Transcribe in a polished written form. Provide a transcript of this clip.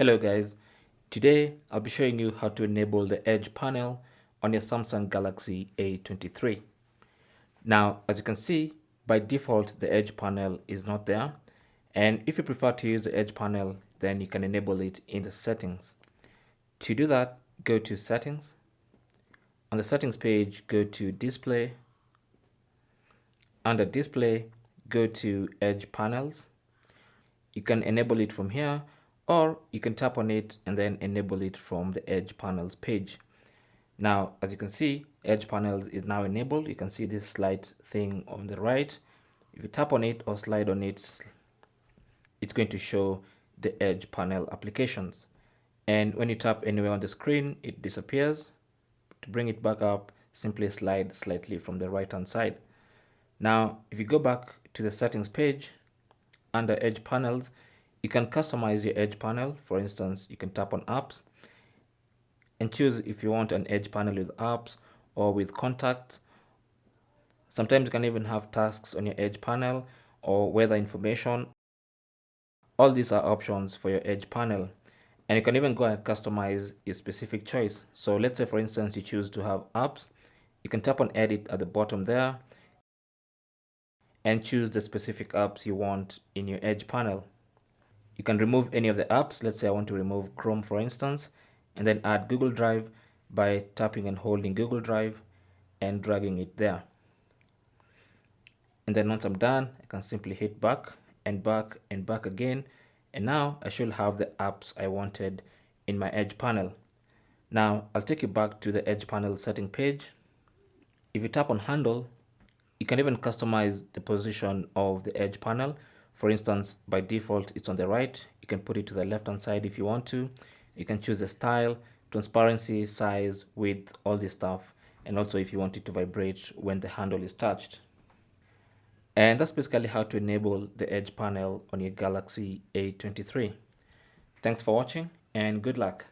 Hello guys, today I'll be showing you how to enable the Edge panel on your Samsung Galaxy A23. Now, as you can see, by default the Edge panel is not there, and if you prefer to use the Edge panel, then you can enable it in the settings. To do that, go to Settings. On the Settings page, go to Display. Under Display, go to Edge Panels. You can enable it from here, or you can tap on it and then enable it from the Edge Panels page. Now, as you can see, Edge Panels is now enabled. You can see this slide thing on the right. If you tap on it or slide on it, it's going to show the Edge panel applications. And when you tap anywhere on the screen, it disappears. To bring it back up, simply slide slightly from the right hand side. Now, if you go back to the settings page, under Edge Panels, you can customize your Edge panel. For instance, you can tap on Apps and choose if you want an Edge panel with apps or with contacts. Sometimes you can even have tasks on your Edge panel or weather information. All these are options for your Edge panel. And you can even go and customize your specific choice. So let's say, for instance, you choose to have apps. You can tap on Edit at the bottom there and choose the specific apps you want in your Edge panel. You can remove any of the apps. Let's say I want to remove Chrome, for instance, and then add Google Drive by tapping and holding Google Drive and dragging it there. And then once I'm done, I can simply hit back and back and back again. And now I should have the apps I wanted in my Edge panel. Now I'll take you back to the Edge panel setting page. If you tap on Handle, you can even customize the position of the Edge panel. For instance, by default, it's on the right. You can put it to the left-hand side if you want to. You can choose the style, transparency, size, width, all this stuff. And also if you want it to vibrate when the handle is touched. And that's basically how to enable the Edge panel on your Galaxy A23. Thanks for watching and good luck.